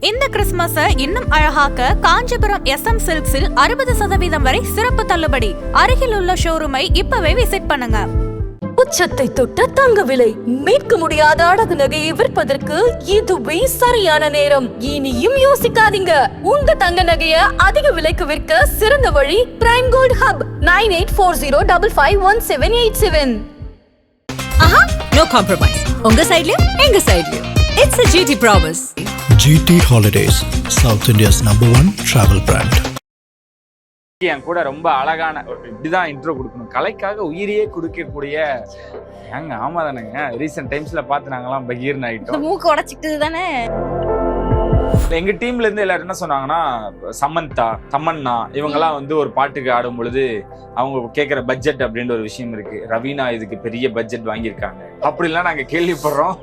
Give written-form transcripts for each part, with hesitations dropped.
இந்த கிறிஸ்துமஸை இன்னும் அழகாக்க காஞ்சிபுரம் SM சில்க்ஸில் 60% வரை சிறப்பு தள்ளுபடி. அருகில் உள்ள ஷோரூமை இப்பவே விசிட் பண்ணுங்க. உச்சத்தை தொட்ட தங்க விலை, மீட்க முடியாத அடகு நகையை விற்பதற்கு இதுவே சரியான நேரம். இனியும் யோசிக்காதீங்க. உங்க தங்க நகைய அதிக விலைக்கு விற்க சிறந்த வழி Prime Gold Hub 9840551787. No compromise. உங்க சைடுலயும் எங்க சைடுலயும். It's a GT promise. GT Holidays, South India's #1 travel brand. என் கூட ரொம்ப அழகான இப்படிதான் இன்ட்ரோ கொடுக்கணும். கலைக்காக உயிரியே கொடுக்கக்கூடிய ஏங்க ஆமா தானேங்க. ரீசெண்ட் டைம்ஸ்ல பார்த்து நாங்களாம் பகீர்னு ஆயிட்டோம். மூக்கு உடைச்சிக்கிட்டு தானே. எங்க டீம்ல இருந்து எல்லாரும் என்ன சொன்னாங்கன்னா, சமந்தா, தமன்னா இவங்கெல்லாம் வந்து ஒரு பாட்டுக்கு ஆடும் பொழுது அவங்க கேட்கிற பட்ஜெட் அப்படின்ற ஒரு விஷயம் இருக்கு. ரவீனா இதுக்கு பெரிய பட்ஜெட் வாங்கியிருக்காங்க அப்படிலாம் நாங்க கேள்விப்படுறோம்.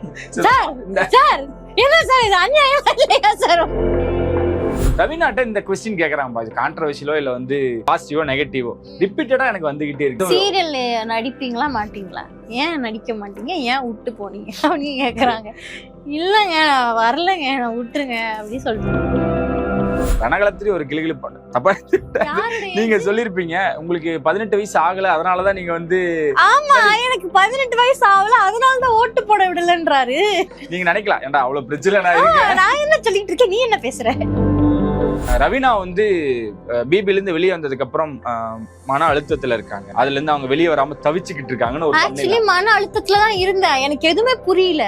ரவீனாட்ட இந்த கொஸ்டின் கேக்குறாங்க, கான்ட்ரவர்ஷியலோ இல்ல வந்து பாசிட்டிவோ நெகட்டிவோ ரிப்பீட்டடா எனக்கு வந்துகிட்டே இருக்கு. சீரியல் நடிப்பீங்களா மாட்டீங்களா, ஏன் நடிக்க மாட்டீங்க, ஏன் விட்டு போனீங்க அப்படின்னு கேக்குறாங்க. இல்லங்க வரலங்க, நான் விட்டுருங்க அப்படின்னு சொல்லிட்டு ரணகளத்திலே ஒரு கிளுகிழு தப்பா நீங்க சொல்லிருப்பீங்க. உங்களுக்கு 18 வயசு ஆகல, அதனாலதான் நீங்க வந்து ஆமா எனக்கு 18 வயசு ஆகல அதனாலதான் ஓட்டு போட விடலன்றாரு. நீங்க நினைக்கலாம், ஏன்டா அவ்வளவு பிரச்சனை நான் என்ன சொல்லிட்டு இருக்கேன், நீ என்ன பேசுற. ரவீனா வந்து பிபில இருந்து வெளியே வந்ததுக்கு அப்புறம் மன அழுத்தத்துல இருக்காங்க. அதுல இருந்து அவங்க வெளியே வராம தவிச்சுக்கிட்டு இருக்காங்கன்னு ஒரு ஆக்சுவலி மன அழுத்தத்துலதான் இருந்தேன். எனக்கு எதுவுமே புரியல,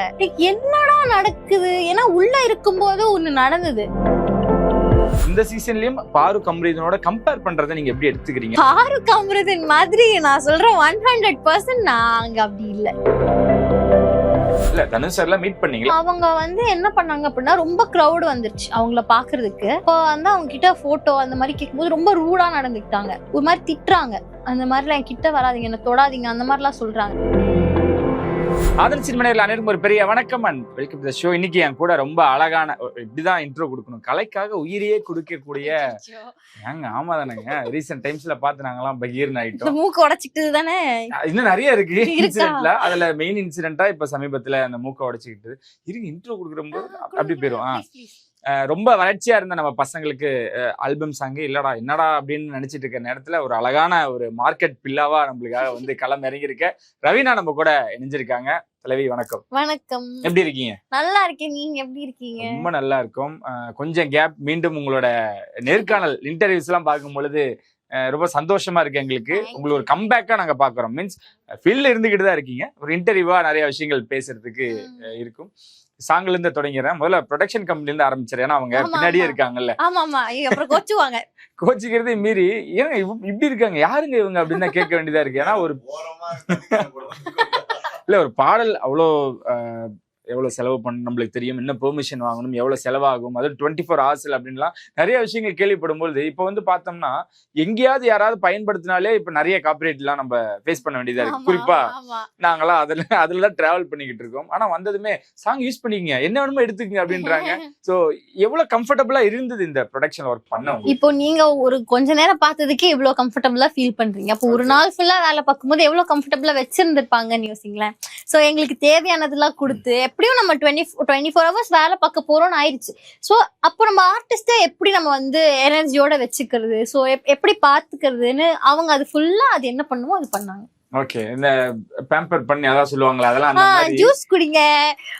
என்னடா நடக்குது. ஏன்னா உள்ள இருக்கும்போது ஒண்ணு நடந்தது. இந்த சீசன்லயும் பாருக் அம்ரிதனோட கம்பேர் பண்றதை நீங்க எப்படி எடுத்துக்கிறீங்க? பாருக் அம்ரிதன் மாதிரி நான் சொல்றேன் 100% நான் அங்க அப்படி இல்ல. இல்ல தனுஷ் சார்ல மீட் பண்ணீங்களா? அவங்க வந்து என்ன பண்ணாங்க அப்படின்னா, ரொம்ப கிரௌட் வந்துருச்சு அவங்கள பாக்குறதுக்கு. இப்போ வந்து அவங்க கிட்ட போட்டோ அந்த மாதிரி கேட்கும்போது ரொம்ப ரூடா நடந்துக்கிட்டாங்க. ஒரு மாதிரி திட்டுறாங்க, அந்த மாதிரிலாம் என் கிட்ட வராதிங்க, என்ன தொடாதீங்க, அந்த மாதிரிலாம் சொல்றாங்க. ஆதன் சினிமனையில் அனைவருக்கும் ஒரு பெரிய வணக்கம் அண்ட் வெல்கம் டு ஷோ. இன்னைக்கு என் கூட ரொம்ப அழகான இப்படிதான் இன்ட்ரோ கொடுக்கணும். கலைக்காக உயிரியே கொடுக்கக்கூடிய ஏங்க ஆமா தானேங்க. ரீசெண்ட் டைம்ஸ்ல பார்த்து நாங்களாம் பகீர்னு ஆயிட்டோம். மூக்கு உடைச்சிக்கிட்டு தானே. இன்னும் நிறைய இருக்கு இன்சிடென்ட்ல. அதுல மெயின் இன்சிடென்ட்டா இப்ப சமீபத்துல அந்த மூக்க உடைச்சிக்கிட்டு இருங்க இன்ட்ரோ கொடுக்குறப்போ அப்படி போயிரும். ரொம்ப வளர்ச்சியா இருந்த நம்ம பசங்களுக்கு ஆல்பம் சாங்கு இல்லடா என்னடா அப்படின்னு நினைச்சிட்டு இருக்க நேரத்துல ஒரு அழகான ஒரு மார்க்கெட் பில்லாவா நம்மளுக்காக வந்து களம் இறங்கியிருக்க ரவீனா நம்ம கூட இணைஞ்சிருக்காங்க. தலைவி வணக்கம். வணக்கம். எப்படி இருக்கீங்க? நல்லா இருக்கேன், நீங்க எப்படி இருக்கீங்க? ரொம்ப நல்லா இருக்கும். கொஞ்சம் கேப், மீண்டும் உங்களோட நேர்காணல் இன்டர்வியூஸ் எல்லாம் பார்க்கும் பொழுது ரொம்ப சந்தோஷமா இருக்கு எங்களுக்கு. உங்களுக்கு ஒரு கம்பேக்கா நாங்க பாக்குறோம். மீன்ஸ் ஃபீல்ட்ல இருந்துகிட்டு தான் இருக்கீங்க, ஒரு இன்டர்வியூவா நிறைய விஷயங்கள் பேசுறதுக்கு இருக்கும். சாங்ல இருந்து தொடங்கிறேன். முதல்ல ப்ரொடக்ஷன் கம்பெனில இருந்து ஆரம்பிச்சிரு, ஏன்னா அவங்க பின்னாடியே இருக்காங்கல்ல. அப்புறம் கோச்சுவாங்க. கோச்சிக்கிறதே மீறி ஏங்க இப்படி இருக்காங்க, யாருங்க இவங்க அப்படின்னு தான் கேட்க வேண்டியதா இருக்கு. ஏன்னா ஒரு இல்ல ஒரு பாடல் அவ்வளோ எவ்வளவு செலவு பண்ணணும் நம்மளுக்கு தெரியும், என்ன பெர்மிஷன் வாங்கணும், எவ்வளவு செலவாகும், அது 24 hours அப்படின்லாம் நிறைய விஷயங்கள் கேள்விப்படும்போது இப்ப வந்து பார்த்தோம்னா எங்கேயாவது யாராவது பயன்படுத்தினாலே இப்ப நிறைய காப்பிரைட் எல்லாம் நம்ம ஃபேஸ் பண்ண வேண்டியதா இருக்கு. குறிப்பா நாங்களாம் அதுலதான் டிராவல் பண்ணிக்கிட்டு இருக்கோம். ஆனா வந்ததுமே சாங் யூஸ் பண்ணிக்கங்க, என்ன வேணுமோ எடுத்துக்கங்க அப்படின்றாங்க. சோ எவ்வளவு கம்ஃபர்டபுளா இருந்தது இந்த ப்ரொடக்ஷன் ஒர்க் பண்ண? இப்போ நீங்க ஒரு கொஞ்ச நேரம் பார்த்ததுக்கே இவ்வளவு கம்ஃபர்டபுளா ஃபீல் பண்றீங்க. அப்போ ஒரு நாள் ஃபுல்லா வேலை பார்க்கும்போது எவ்வளவு கம்ஃபர்டபுளா வச்சிருந்திருப்பாங்கன்னு யோசிங்களேன். சோ எங்களுக்கு தேவையானதெல்லாம் கொடுத்து எப்படியும் நம்ம 24 hours வேலை பார்க்க போறோம்னு ஆயிடுச்சு. சோ அப்போ நம்ம ஆர்டிஸ்ட எப்படி நம்ம வந்து எனர்ஜியோட வச்சுக்கிறது, சோ எப்படி பாத்துக்கிறதுன்னு அவங்க அது ஃபுல்லா அது என்ன பண்ணுமோ அது பண்ணாங்க. ஓகே, இந்த பேம்பர் பண்ணி அதான் சொல்லுவாங்களா, அதெல்லாம் அந்த மாதிரி ஜூஸ் குடிங்க,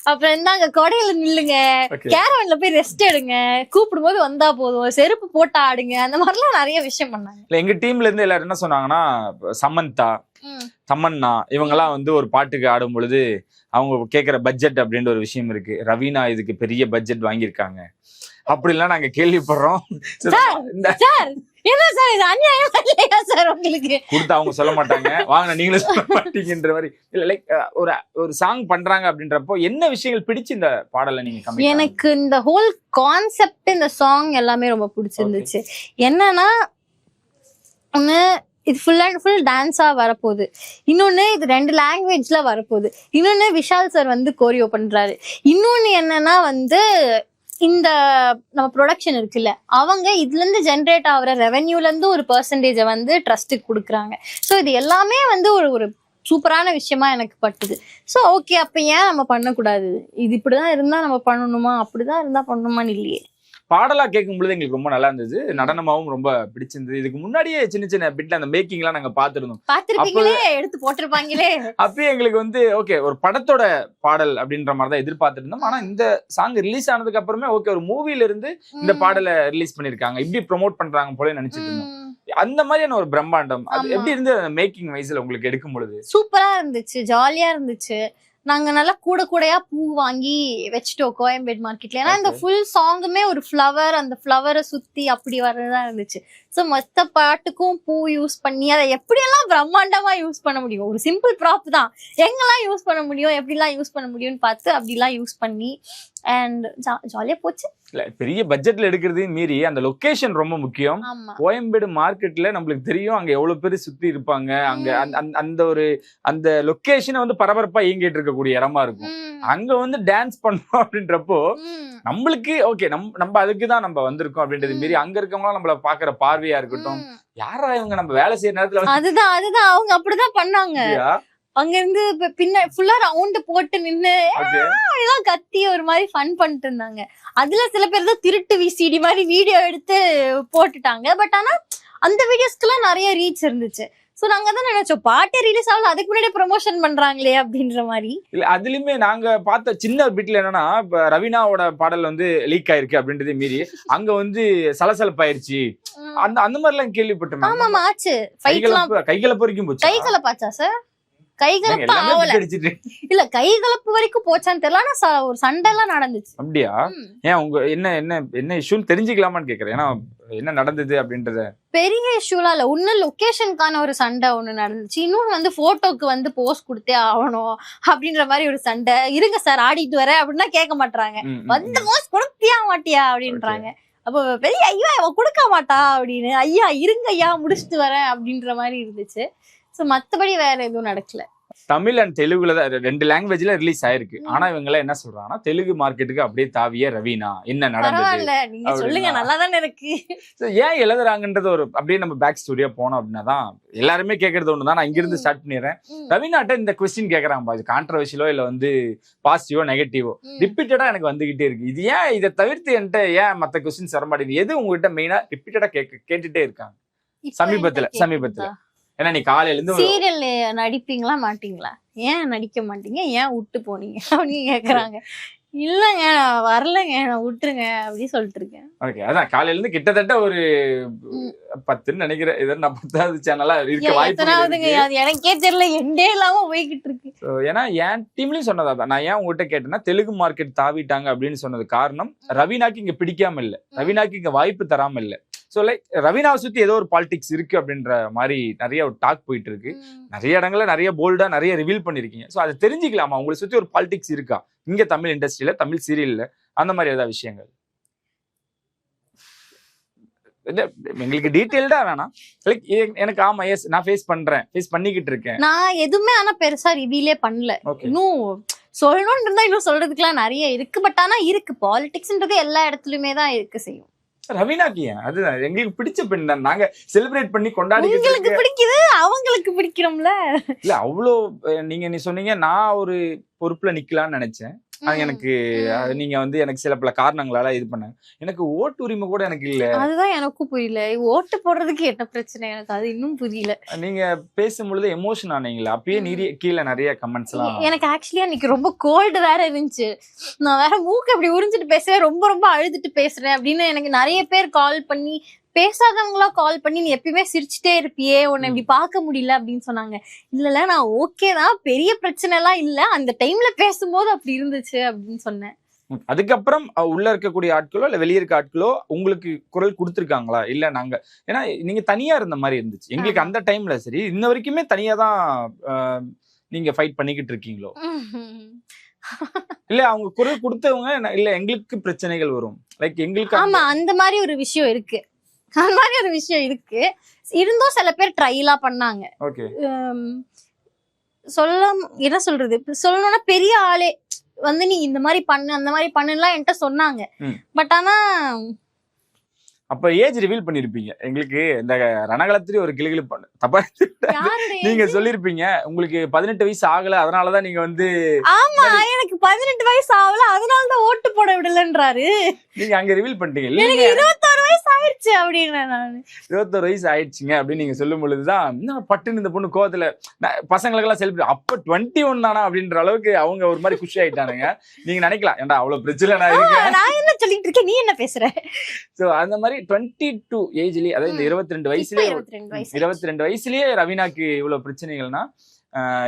அப்புறம் இந்தாங்க கொடையில நில்லுங்க, கேரவன்ல போய் ரெஸ்ட் எடுங்க, கூப்பிடும்போது வந்தா போதும், செருப்பு போட்டா ஆடுங்க, அந்த மாதிரிலாம் நிறைய விஷயம் பண்ணாங்க. எங்க டீம்ல இருந்து எல்லாரும் என்ன சொன்னாங்கன்னா, சமந்தா, தமன்னா இவங்கெல்லாம் வந்து ஒரு பாட்டுக்கு ஆடும் பொழுது அவங்க கேட்கிற பட்ஜெட் அப்படின்ற ஒரு விஷயம் இருக்கு. ரவீனா இதுக்கு பெரிய பட்ஜெட் வாங்கியிருக்காங்க அப்படிலாம் நாங்க கேள்விப்படுறோம். என்ன சார் இது அநியாயம் இல்லையா சார்? உங்களுக்கு கொடுத்து அவங்க சொல்ல மாட்டாங்க, வாங்க நீங்களும் சொல்ல மாட்டீங்கன்ற மாதிரி. இல்ல லைக் ஒரு சாங் பண்றாங்க அப்படின்றப்போ என்ன விஷயங்கள் பிடிச்சு இந்த பாடலை நீங்க? எனக்கு இந்த ஹோல் கான்செப்ட், இந்த சாங் எல்லாமே ரொம்ப பிடிச்சிருந்துச்சு. என்னன்னா ஒண்ணு இது ஃபுல் அண்ட் ஃபுல் டான்ஸா வரப்போகுது, இன்னொன்னு இது 2 லாங்குவேஜ்ல வரப்போகுது, இன்னொன்னு விஷால் சார் வந்து கோரியோ பண்றாரு, இன்னொன்னு என்னன்னா வந்து இந்த நம்ம ப்ரொடக்ஷன் இருக்குல்ல அவங்க இதுல இருந்து ஜென்ரேட் ஆகுற ரெவென்யூல இருந்து ஒரு பெர்சன்டேஜை வந்து ட்ரஸ்ட்டுக்கு கொடுக்குறாங்க. ஸோ இது எல்லாமே வந்து ஒரு சூப்பரான விஷயமா எனக்கு பட்டுது. ஸோ ஓகே, அப்ப ஏன் நம்ம பண்ணக்கூடாது, இது இப்படிதான் இருந்தா நம்ம பண்ணணுமா, அப்படிதான் இருந்தா பண்ணணுமான்னு இல்லையே. பாடலா கேட்கும் பொழுது எங்களுக்கு ரொம்ப நல்லா இருந்தது, நடனமாவும் ரொம்ப பிடிச்சிருந்தது. இதுக்கு முன்னாடியே சின்ன சின்ன பிட்ல அந்த மேக்கிங் எல்லாம் நாங்க பாத்துருந்தோம். பாத்துருப்பீங்களே, எடுத்து போட்டிருப்பாங்களே. அப்பயே எங்களுக்கு வந்து ஓகே ஒரு படத்தோட பாடல் அப்படின்ற மாதிரி தான் எதிர்பார்த்துட்டு இருந்தோம். ஆனா இந்த சாங் ரிலீஸ் ஆனதுக்கு அப்புறமே ஓகே ஒரு மூவில இருந்து இந்த பாடலை ரிலீஸ் பண்ணிருக்காங்க, இப்படி ப்ரோமோட் பண்றாங்க போல நினைச்சிட்டு இருந்தோம். அந்த மாதிரியான ஒரு பிரம்மாண்டம் அது எப்படி இருந்து மேக்கிங் வைஸ்ல உங்களுக்கு எடுக்கும் பொழுது? சூப்பரா இருந்துச்சு, ஜாலியா இருந்துச்சு. நாங்க நல்லா கூடையா பூ வாங்கி வச்சுட்டோம் கோயம்பேடு மார்க்கெட்ல. ஏன்னா இந்த ஃபுல் சாங்குமே ஒரு ஃப்ளவர், அந்த ஃப்ளவரை சுத்தி அப்படி வர்றதா இருந்துச்சு. ஸோ மொத்த பாட்டுக்கும் பூ யூஸ் பண்ணி அதை எப்படியெல்லாம் பிரம்மாண்டமா யூஸ் பண்ண முடியும், ஒரு சிம்பிள் ப்ராப் தான், எங்கெல்லாம் யூஸ் பண்ண முடியும், எப்படிலாம் யூஸ் பண்ண முடியும்னு பார்த்து அப்படிலாம் யூஸ் பண்ணி அண்ட் ஜாலியா போச்சு. இல்ல பெரிய பட்ஜெட்ல எடுக்கிறதையும் மீறி அந்த லொகேஷன் ரொம்ப முக்கியம். கோயம்பேடு மார்க்கெட்ல நம்மளுக்கு தெரியும் அங்க எவ்வளவு பேர் சுத்தி இருப்பாங்க, அங்க அந்த ஒரு அந்த லொகேஷனை வந்து பரபரப்பா இயங்கிட்டு இருக்கக்கூடிய இடமா இருக்கும். அங்க வந்து டான்ஸ் பண்ணோம் அப்படின்றப்போ நம்மளுக்கு ஓகே நம்ம அதுக்குதான் நம்ம வந்திருக்கோம் அப்படின்றது மீறி அங்க இருக்கவங்க நம்மள பாக்குற பார்வையா இருக்கட்டும், யாரா இவங்க நம்ம வேலை செய்யற நேரத்துல அதுதான் அவங்க அப்படிதான் பண்ணாங்க. அங்க இருந்து பின்ன ஃபுல்லா ரவுண்ட் போட்டு நின்னு கத்தி ஒரு மாதிரி ஃபன் பண்ணிட்டு இருந்தாங்க. அதுல சில பேர் தான் திருட்டு விசிடி மாதிரி வீடியோ எடுத்து போட்டுட்டாங்க. பட் ஆனா அந்த வீடியோஸ்க்குலாம் நிறைய ரீச் இருந்துச்சு. சோ நாங்க தான் நினைச்சோம் பாட்டே ரிலீஸ் ஆகல அதுக்கு முன்னாடி ப்ரொமோஷன் பண்றாங்களே அப்படின்ற மாதிரி. இல்ல அதுலயுமே நாங்க பார்த்த சின்ன பிட்ல என்னன்னா இப்ப ரவீனாவோட பாடல் வந்து லீக் ஆயிருக்கு அப்படின்றதே மீறி அங்க வந்து சலசலப்பாயிருச்சு அந்த மாதிரி எல்லாம் கேள்விப்பட்டோம். ஆமா ஆச்சு, கைகலப்பு வரைக்கும் போச்சு. கைகலப்பாச்சா சார்? கைகலப்பு ஆகல, இல்ல கைகலப்பு வரைக்கும் போச்சான்னு தெரியல. ஆனா ஒரு சண்டை எல்லாம் நடந்துச்சு. அப்படியா? ஏன் உங்க என்ன இஷ்யூன்னு தெரிஞ்சுக்கலாமான்னு கேக்குறேன். ஏன்னா என்ன நடந்தது அப்படின்றத பெரிய இஷ்யூலாம் இல்ல, ஒண்ணு லொகேஷனுக்கான ஒரு சண்டை ஒண்ணு நடந்துச்சு, இன்னும் வந்து போட்டோக்கு வந்து போஸ்ட் கொடுத்தே ஆகணும் அப்படின்ற மாதிரி ஒரு சண்டை. இருங்க சார் ஆடிட்டு வர அப்படின்னா கேட்க மாட்டாங்க, வந்து போஸ்ட் கொடுத்தியா மாட்டியா அப்படின்றாங்க. அப்போ பெரிய ஐயா அவ கொடுக்க மாட்டா அப்படின்னு, ஐயா இருங்க ஐயா முடிச்சுட்டு வரேன் அப்படின்ற மாதிரி இருந்துச்சு. சோ மத்தபடி வேற எதுவும் நடக்கல. தமிழ் அண்ட் தெலுங்குல தான் 2 லாங்குவேஜ்ல ரிலீஸ் ஆயிருக்கு. ஆனா இவங்க எல்லாம் என்ன சொல்றாங்கன்னா தெலுங்கு மார்க்கெட்டுக்கு அப்படியே தாவிய ரவீனா என்ன நடந்தது நீங்க சொல்லுங்க, நல்லா தானே இருக்கு. ஏன் எழுதுறாங்கன்றது ஒரு அப்படியே நம்ம பேக் ஸ்டோரியா போனோம் அப்படின்னா தான் எல்லாருமே கேட்கறது ஒண்ணுதான். நான் இங்க இருந்து ஸ்டார்ட் பண்ணிடுறேன். ரவீனாட்ட இந்த கொஸ்டின் கேட்கறாங்க, கான்ட்ரவர்ஷியலோ இல்ல வந்து பாசிட்டிவோ நெகட்டிவோ ரிப்பீட்டடா எனக்கு வந்துகிட்டே இருக்கு. இது ஏன் இதை தவிர்த்து என்கிட்ட ஏன் மத்த கொஸ்டின்ஸ் வர மாட்டேங்குது, எது உங்ககிட்ட மெயினா ரிப்பீட்டடா கேட்டுட்டே இருக்காங்க சமீபத்துல? ஏன்னா நீ காலையில இருந்து சீரியல் நடிப்பீங்களா மாட்டீங்களா, ஏன் நடிக்க மாட்டீங்க, ஏன் விட்டு போனீங்க அப்படின்னு கேக்குறாங்க. இல்லங்க நான் வரலங்க, நான் விட்டுருங்க அப்படின்னு சொல்லிட்டு இருக்கேன். ஓகே, அதான் காலையில இருந்து கிட்டத்தட்ட ஒரு 10ன்னு நினைக்கிறேன். இதெல்லாம் நான் 10வது சேனலா இருக்க வாய்ப்பு எனக்கே தெரியல, எண்டே இல்லாம போய்கிட்டு இருக்கு. ஏன்னா என் டீம்லயும் சொன்னதான் நான் ஏன் உங்ககிட்ட கேட்டேன்னா தெலுங்கு மார்க்கெட் தாவிட்டாங்க அப்படின்னு சொன்னது காரணம் ரவீனாக்கு இங்க பிடிக்காம இல்ல, ரவீனாக்கு இங்க வாய்ப்பு தராம இல்ல. ஸோ லைக் ரவீனாவை சுத்தி ஏதோ ஒரு பாலிடிக்ஸ் இருக்கு அப்படின்ற மாதிரி நிறைய ஒரு டாக் போயிட்டு இருக்கு. நிறைய இடங்கள்ல நிறைய போல்டா நிறைய ரிவீல் பண்ணிருக்கீங்க. ஸோ அதை தெரிஞ்சுக்கலாமா, உங்களை சுத்தி ஒரு பாலிடிக்ஸ் இருக்கா இங்க தமிழ் இண்டஸ்ட்ரியில, தமிழ் சீரியல்ல, அந்த மாதிரி ஏதாவது விஷயங்கள்? எங்களுக்கு டீடைல்டா வேணாம், லைக் எனக்கு ஆமா எஸ் நான் ஃபேஸ் பண்ணிக்கிட்டு இருக்கேன். நான் எதுவுமே ஆனா பெருசா ரிவீலே பண்ணல. இன்னும் சொல்லணும்னு இருந்தா இன்னும் சொல்றதுக்குலாம் நிறைய இருக்கு. பட் ஆனா இருக்கு, பாலிடிக்ஸ்ன்றது எல்லா இடத்துலயுமே தான் இருக்கு செய்யும். ரவீனாக்கு ஏன் அது எங்களுக்கு பிடிச்ச பெண் தான், நாங்க செலிப்ரேட் பண்ணி கொண்டாடிக்கிட்டு பிடிக்குது, அவங்களுக்கு பிடிக்கிறோம்ல. இல்ல அவ்வளோ நீ சொன்னீங்க நான் ஒரு பொறுப்புல நிக்கலாம்னு நினைச்சேன். எனக்கு நீங்க வந்து எனக்கு சில பல காரணங்களால இது பண்ணாங்க. எனக்கு ஓட்டு உரிமை கூட எனக்கு இல்ல. அதுதான் எனக்கும் புரியல, ஓட்டு போடுறதுக்கு என்ன பிரச்சனை, எனக்கு அது இன்னும் புரியல. நீங்க பேசும்பொழுது எமோஷன் ஆனீங்களா? அப்பயே கீழே நிறைய கமெண்ட்ஸ் எல்லாம். எனக்கு ஆக்சுவலி அன்னைக்கு ரொம்ப கோல்டு வேற இருந்துச்சு. நான் வேற மூக்கு அப்படி உறிஞ்சிட்டு பேசுறேன், ரொம்ப அழுதுட்டு பேசுறேன் அப்படின்னு எனக்கு நிறைய பேர் கால் பண்ணி, பேசாதவங்களா கால் பண்ணி நீ எப்பயுமே சிரிச்சுட்டே இருப்பியே, உன்னை இப்படி பார்க்க முடியல அப்படின்னு சொன்னாங்க. இல்ல நான் ஓகே தான், பெரிய பிரச்சனை எல்லாம் இல்ல, அந்த டைம்ல பேசும்போது அப்படி இருந்துச்சு அப்படின்னு சொன்னேன். அதுக்கப்புறம் உள்ள இருக்கக்கூடிய ஆட்களோ இல்ல வெளியே இருக்க ஆட்களோ உங்களுக்கு குரல் கொடுத்துருக்காங்களா? இல்ல நாங்க ஏன்னா நீங்க தனியா இருந்த மாதிரி இருந்துச்சு எங்களுக்கு அந்த டைம்ல. சரி இன்ன வரைக்குமே தனியா தான் நீங்க ஃபைட் பண்ணிக்கிட்டு இருக்கீங்களோ? இல்ல அவங்க குரல் கொடுத்தவங்க இல்ல எங்களுக்கு பிரச்சனைகள் வரும் லைக் எங்களுக்கு? ஆமா அந்த மாதிரி ஒரு விஷயம் இருக்கு, அந்த மாதிரி ஒரு விஷயம் இருக்கு. இருந்தும் சில பேர் ட்ரைலா பண்ணாங்க. என்ன சொல்றது, சொல்லணும்னா பெரிய ஆளே வந்து நீ இந்த மாதிரி பண்ணு அந்த மாதிரி பண்ணுலாம் என்கிட்ட சொன்னாங்க. பட் ஆனா அப்ப ஏஜ் ரிவீல் பண்ணிருப்பீங்க எங்களுக்கு. இந்த ரணகளத்திலேயே ஒரு கிளிகிளி தப்பா நீங்க சொல்லிருப்பீங்க உங்களுக்கு 18 வயசு ஆகல, அதனாலதான் நீங்க வந்து ஆமா எனக்கு 18 வயசு ஆகல அதனாலதான் ஓட்டு போட விடலன்றாரு. நீங்க அங்க ரிவீல் பண்ணிட்டீங்க. எனக்கு 21 வயசு ஆயிடுச்சு அப்படின்னு நான் 21 வயசு ஆயிடுச்சுங்க அப்படின்னு நீங்க சொல்லும் பொழுதுதான் இன்னும் பட்டுன்னு இந்த பொண்ணு கோவத்துல பசங்களுக்கு எல்லாம் செலிப்ரேட் அப்ப 21 தானா அப்படின்ற அளவுக்கு அவங்க ஒரு மாதிரி குஷி ஆயிட்டானுங்க. நீங்க நினைக்கலாம் ஏன்டா அவ்வளவு பிரச்சனை நான் இருக்கேன் நான் என்ன சொல்லிட்டு இருக்கேன் நீ என்ன பேசுற. சோ அந்த மாதிரி 22 ஏஜ்லயே அதாவது இந்த 22 வயசுலயே 22 வயசுலயே ரவீனாக்கு இவ்வளவு பிரச்சனைகள்னா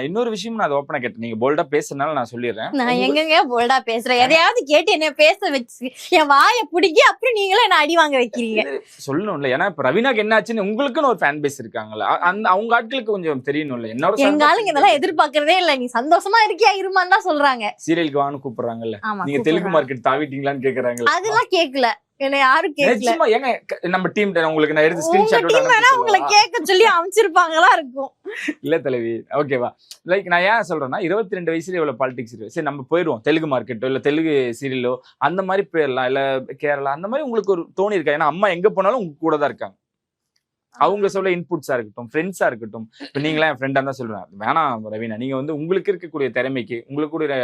இன்னொரு விஷயம் நான் அதை ஓப்பனா கேட்டேன். நீங்க போல்டா பேசுறதுனால நான் சொல்லிடுறேன். நான் எங்கங்க போல்டா பேசுறேன்? எதையாவது கேட்டு என்ன பேச வச்சு என் வாயை பிடிக்கி அப்புறம் நீங்களும் என்ன அடி வாங்க வைக்கிறீங்க. சொல்லணும்ல, ஏன்னா இப்ப ரவீனாக்கு என்ன ஆச்சுன்னு உங்களுக்குன்னு ஒரு ஃபேன் பேஸ் இருக்காங்கல்ல, அந்த அவங்க ஆட்களுக்கு கொஞ்சம் தெரியணும்ல. என்னோட எங்க ஆளுங்க இதெல்லாம் எதிர்பார்க்கறதே இல்ல. நீ சந்தோஷமா இருக்கியா இருமான்னு தான் சொல்றாங்க. சீரியலுக்கு வான்னு கூப்பிடுறாங்கல்ல, நீங்க தெலுங்கு மார்க்கெட் தாவிட்டீங்களான்னு கேக்குறாங்க. அதெல்லாம் கேட்கல, என்ன யாரும் கேட்கல. ஏங்க நம்ம டீம் உங்களுக்கு நான் எடுத்து ஸ்கிரீன்ஷாட் உங்களை கேட்க சொல்லி அமைச்சிருப்பாங்களா இருக்கும். இல்ல தலைவி ஓகேவா. லைக் நான் ஏன் சொல்றேன்னா 22 வயசுல இவ்வளவு பாலிடிக்ஸ் இருக்கு. சரி நம்ம போயிடுவோம் தெலுங்கு மார்க்கெட்டோ இல்ல தெலுங்கு சீரியலோ அந்த மாதிரி போயிடலாம், இல்ல கேரளா அந்த மாதிரி உங்களுக்கு ஒரு தோணி இருக்கா? ஏன்னா அம்மா எங்க போனாலும் உங்க கூட தான் இருக்காங்க. அவங்க சொல்ல இன்புட்ஸா இருக்கட்டும், ஃப்ரெண்ட்ஸா இருக்கட்டும். இப்ப நீங்களா என் ஃப்ரெண்டா தான் சொல்றேன், வேணாம் ரவீனா நீங்க வந்து உங்களுக்கு இருக்கக்கூடிய திறமைக்கு உங்களுக்கு கூட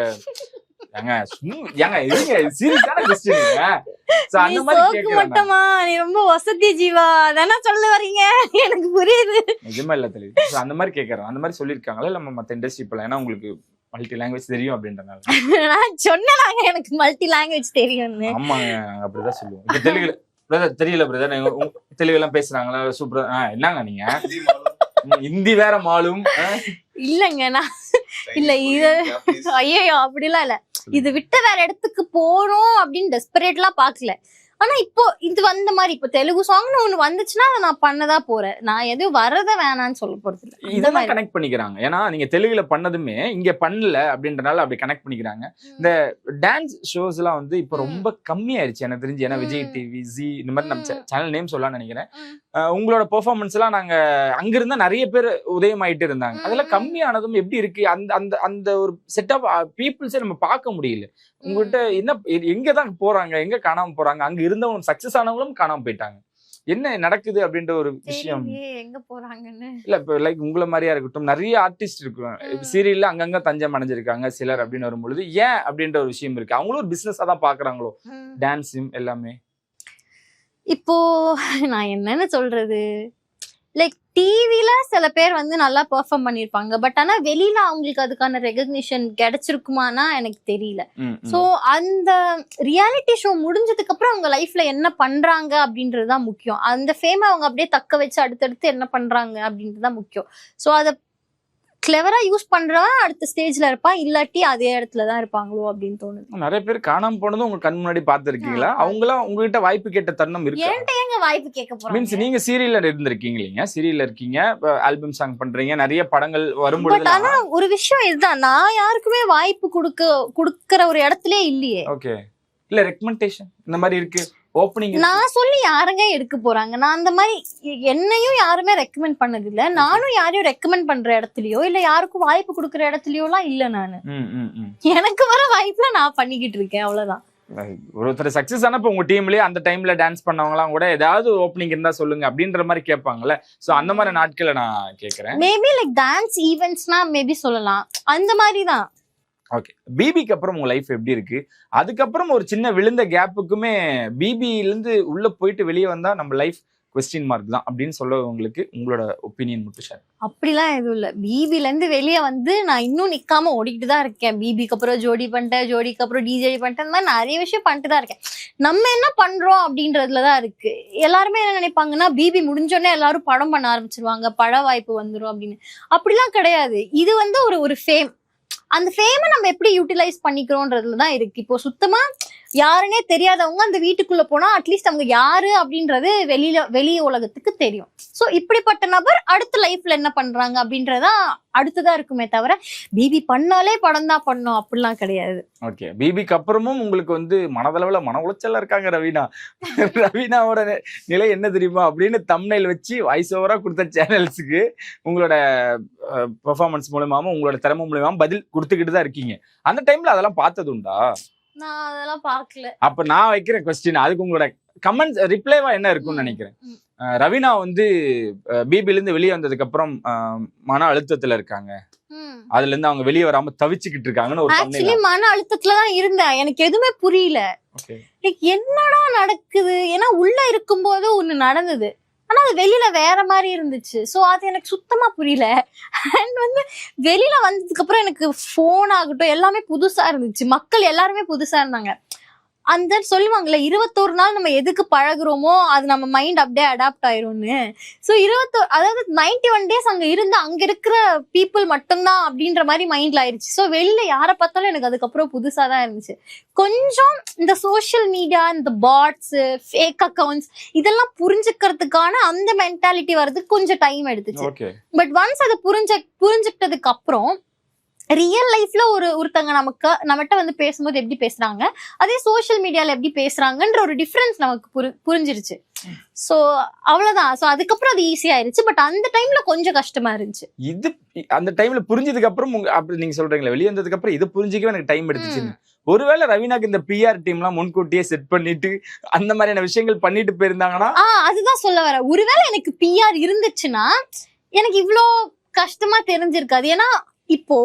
மட்டமா நீ ரொம்ப வசதி ஜீவா அதானே சொல்ல வரீங்க, எனக்கு புரியுது. நிஜமா இல்ல தெளிவு அந்த மாதிரி கேக்குறோம். அந்த மாதிரி சொல்லிருக்காங்களா இல்ல மத்த இண்டஸ்ட்ரி போல ஏன்னா உங்களுக்கு மல்டி லாங்குவேஜ் தெரியும் அப்படின்றனால? நான் சொன்னாங்க எனக்கு மல்டி லாங்குவேஜ் தெரியும்னு. ஆமாங்க அப்படிதான் சொல்லுவோம். இப்ப தெலுங்குல பிரதர் தெரியல பிரதர் தெலுங்கு எல்லாம் பேசுறாங்களா சூப்பர். என்னங்க நீங்க ஹிந்தி வேற மாலும் இல்லங்க நான் இல்ல இது ஐயோ அப்படிலாம் இல்ல. இது விட்ட வேற இடத்துக்கு போறோம் அப்படின்னு டெஸ்பரேட்லாம் பாக்கல. ஆனா இப்போ இது வந்த மாதிரி இப்போ தெலுங்கு சாங்னு ஒண்ணு வந்துச்சுன்னா அதை நான் பண்ணதான் போறேன். நான் எதுவும் வரத வேணான்னு சொல்ல போறது இல்லை. இதெல்லாம் கனெக்ட் பண்ணிக்கிறாங்க. ஏன்னா நீங்க தெலுங்குல பண்ணதுமே இங்க பண்ணல அப்படின்றனால அப்படி கனெக்ட் பண்ணிக்கிறாங்க. இந்த டான்ஸ் ஷோஸ் எல்லாம் வந்து இப்ப ரொம்ப கம்மியாயிருச்சு எனக்கு தெரிஞ்சு. ஏன்னா விஜய் டிவி ஜி இந்த மாதிரி நம்ம சேனல் நேம் சொல்லலாம்னு நினைக்கிறேன். உங்களோட பெர்ஃபார்மன்ஸ் எல்லாம் நாங்க அங்க இருந்தா நிறைய பேர் உதயமாயிட்டு இருந்தாங்க. அதெல்லாம் கம்மியானதும் எப்படி இருக்கு அந்த அந்த அந்த ஒரு செட் ஆஃப் பீப்புள்ஸே நம்ம பார்க்க முடியல. உங்ககிட்ட என்ன எங்கதான் போறாங்க, எங்க காணாம போறாங்க, அங்க இருந்தவங்க சக்சஸ் ஆனவங்களும் காணாம போயிட்டாங்க. என்ன நடக்குது அப்படின்ற ஒரு விஷயம் எங்க போறாங்கன்னு இல்ல. இப்ப லைக் உங்களை மாதிரியா இருக்கட்டும் நிறைய ஆர்டிஸ்ட் இருக்கு சீரியல்ல அங்கங்க தஞ்சம் அடைஞ்சிருக்காங்க சிலர் அப்படின்னு வரும்பொழுது ஏன் அப்படின்ற ஒரு விஷயம் இருக்கு. அவங்களும் ஒரு பிசினஸா தான் பாக்குறாங்களோ டான்ஸும் எல்லாமே. இப்போ நான் என்னன்னு சொல்றது, லைக் டிவில சில பேர் வந்து நல்லா பெர்ஃபார்ம் பண்ணிருப்பாங்க. பட் ஆனா வெளியில அவங்களுக்கு அதுக்கான ரெகக்னிஷன் கிடைச்சிருக்குமானா எனக்கு தெரியல. சோ அந்த ரியாலிட்டி ஷோ முடிஞ்சதுக்கு அப்புறம் அவங்க லைஃப்ல என்ன பண்றாங்க அப்படின்றதுதான் முக்கியம். அந்த ஃபேமை அவங்க அப்படியே தக்க வச்சு அடுத்தடுத்து என்ன பண்றாங்க அப்படின்றதுதான் முக்கியம். சோ அத கிளவரா யூஸ் பண்றவன் அடுத்த ஸ்டேஜ்ல இருப்பான், இல்லாட்டி அதே இடத்துலதான் இருப்பாங்களோ அப்படின்னு தோணுது. நிறைய பேர் காணாம போனதும் உங்க கண் முன்னாடி பாத்துருக்கீங்களா? அவங்களாம் உங்ககிட்ட வாய்ப்பு கேட்ட தருணம் இருக்கு? என்கிட்ட எங்க வாய்ப்பு கேட்க போறாங்க? மீன்ஸ் நீங்க சீரியல்ல இருந்திருக்கீங்க இல்லைங்க, சீரியல்ல இருக்கீங்க, ஆல்பம் சாங் பண்றீங்க, நிறைய படங்கள் வரும்போது. ஆனா ஒரு விஷயம் இதுதான், நான் யாருக்குமே வாய்ப்பு கொடுக்கற ஒரு இடத்துலயே இல்லையே. ஓகே இல்ல ரெக்கமெண்டேஷன் இந்த மாதிரி இருக்கு ஓப்பனிங் நான் சொல்லி யாருங்க எடுக்க போறாங்க? நான் அந்த மாதிரி என்னையும் யாருமே ரெக்கமெண்ட் பண்ணது இல்ல. நானும் யாரையும் ரெக்கமெண்ட் பண்ற இடத்துலயோ இல்ல யாருக்கும் வாய்ப்பு கொடுக்கற இடத்துலயோ எல்லாம் இல்ல. நானு எனக்கு வர வாய்ப்புல நான் பண்ணிக்கிட்டு இருக்கேன், அவ்வளவுதான். ஒருத்தர் சக்சஸ் ஆனப்ப உங்க டீம்லயே அந்த டைம்ல டான்ஸ் பண்ணவங்க எல்லாம் கூட ஏதாவது ஓப்பனிங் இருந்தா சொல்லுங்க அப்படின்ற மாதிரி கேட்பாங்கல்ல. சோ அந்த மாதிரி நாட்களை நான் கேக்குறேன். மேபி லைக் டான்ஸ் ஈவென்ட்ஸ்னா மேபி சொல்லலாம், அந்த மாதிரி தான். ஓகே பிபிக்கு அப்புறம் உங்க லைஃப் எப்படி இருக்கு? அதுக்கப்புறம் ஒரு சின்ன விழுந்த கேப்புக்குமே பிபில இருந்து உள்ள போயிட்டு வெளியே வந்தா நம்ம லைஃப் கொஸ்டின் மார்க் தான் அப்படின்னு சொல்லவங்களுக்கு உங்களோட ஒப்பீனியன் மட்டும் ஷேர். அப்படிலாம் எதுவும் இல்ல. பிபில இருந்து வெளியே வந்து நான் இன்னும் நிக்காம ஓடிக்கிட்டு தான் இருக்கேன். பிபிக்கு அப்புறம் ஜோடி பண்ணிட்டேன், ஜோடிக்கு அப்புறம் டிஜே பண்ணிட்டேன், இந்த மாதிரி நிறைய விஷயம் பண்ணிட்டு தான் இருக்கேன். நம்ம என்ன பண்றோம் அப்படின்றதுலதான் இருக்கு. எல்லாருமே என்ன நினைப்பாங்கன்னா பிபி முடிஞ்சோடனே எல்லாரும் படம் பண்ண ஆரம்பிச்சிருவாங்க, பட வாய்ப்பு வந்துரும் அப்படின்னு. அப்படிலாம் கிடையாது. இது வந்து ஒரு ஃபேம். அந்த ஃபேமை நம்ம எப்படி யூட்டிலைஸ் பண்ணிக்கிறோன்றதுலதான் இருக்கு. இப்போ சுத்தமா யாருன்னே தெரியாதவங்க அந்த வீட்டுக்குள்ள போனா அட்லீஸ்ட் அவங்க யாரு அப்படின்றது வெளி உலகத்துக்கு தெரியும். சோ இப்படிப்பட்ட நபர் அடுத்த லைஃப்ல என்ன பண்றாங்க அப்படின்றதா அடுத்ததா இருக்குமே தவிர பிபி பண்ணாலே படம் தான் பண்ணும் அப்படிலாம் கிடையாது. ஓகே பிபிக்கு அப்புறமும் உங்களுக்கு வந்து மனதளவுல மன உளைச்சல்ல இருக்காங்க ரவீனா. ரவீனாவோட நிலை என்ன தெரியுமா அப்படின்னு தம்ப்நெயில் வச்சு வாய்ஸ் ஓவரா கொடுத்த சேனல்ஸுக்கு உங்களோட பெர்ஃபார்மன்ஸ் மூலமாவும் உங்களோட திறமை மூலமாவும் பதில் கொடுத்துக்கிட்டு தான் இருக்கீங்க. அந்த டைம்ல அதெல்லாம் பார்த்தது உண்டா? நான் அதெல்லாம் பார்க்கல. அப்ப நான் வைக்கிற கொஸ்டின் அதுக்கு உங்களோட கமெண்ட்ஸ் ரிப்ளைவா என்ன இருக்கும்னு நினைக்கிறேன். ரவீனா வந்து பிபில இருந்து வெளியே வந்ததுக்கு அப்புறம் மன அழுத்தத்துல இருக்காங்க, அதுல இருந்து அவங்க வெளியே வராம தவிச்சுக்கிட்டு இருக்காங்கன்னு ஒரு ஆக்சுவலி மன அழுத்தத்துலதான் இருந்தேன். எனக்கு எதுவுமே புரியல, என்னடா நடக்குது. ஏன்னா உள்ள இருக்கும்போது ஒண்ணு நடந்தது, ஆனா அது வெளியில வேற மாதிரி இருந்துச்சு. சோ அது எனக்கு சுத்தமா புரியல. அண்ட் வந்து வெளியில வந்ததுக்கு அப்புறம் எனக்கு போன் ஆகட்டும் எல்லாமே புதுசா இருந்துச்சு, மக்கள் எல்லாருமே புதுசா இருந்தாங்க. அந்த சொல்லுவாங்கல்ல 21 நாள் நம்ம எதுக்கு பழகுறோமோ அது நம்ம மைண்ட் அப்படியே அடாப்ட் ஆயிரும்னு. ஸோ 21 அதாவது 91 days அங்க இருந்து அங்க இருக்கிற பீப்புள் மட்டும்தான் அப்படின்ற மாதிரி மைண்ட்ல ஆயிடுச்சு. ஸோ வெளியில யாரை பார்த்தாலும் எனக்கு அதுக்கப்புறம் புதுசா தான் இருந்துச்சு. கொஞ்சம் இந்த சோஷியல் மீடியா, இந்த பாட்ஸ், ஃபேக் அக்கௌண்ட்ஸ் இதெல்லாம் புரிஞ்சுக்கிறதுக்கான அந்த மென்டாலிட்டி வர்றதுக்கு கொஞ்சம் டைம் எடுத்துச்சு. பட் ஒன்ஸ் அதை புரிஞ்சுக்கிட்டதுக்கு அப்புறம் ரியல் லைஃப்ல ஒருத்தங்க நம்மகிட்ட வந்து பேசும்போது எப்படி பேசுறாங்க, அதே சோஷியல் மீடியால எப்படி பேசுறாங்கன்ற ஒரு டிஃபரன்ஸ் நமக்கு புரிஞ்சிருச்சு. சோ அவ்வளவுதான். சோ அதுக்கப்புறம் அது ஈஸி ஆயிருச்சு. பட் அந்த டைம்ல கொஞ்சம் கஷ்டமா இருந்துச்சு. இது அந்த டைம்ல புரிஞ்சதுக்கு அப்புறம் அப்படி நீங்க சொல்றீங்களா, வெளியே வந்ததுக்கு அப்புறம் இது புரிஞ்சுக்கவே எனக்கு டைம் எடுத்துச்சு. ஒருவேளை ரவீனாக்கு இந்த பிஆர் டீம் எல்லாம் முன்கூட்டியே செட் பண்ணிட்டு அந்த மாதிரியான விஷயங்கள் பண்ணிட்டு போயிருந்தாங்கன்னா, அதுதான் சொல்ல வர. ஒருவேளை எனக்கு பிஆர் இருந்துச்சுன்னா எனக்கு இவ்வளோ கஷ்டமா தெரிஞ்சிருக்காது. ஏன்னா இப்போ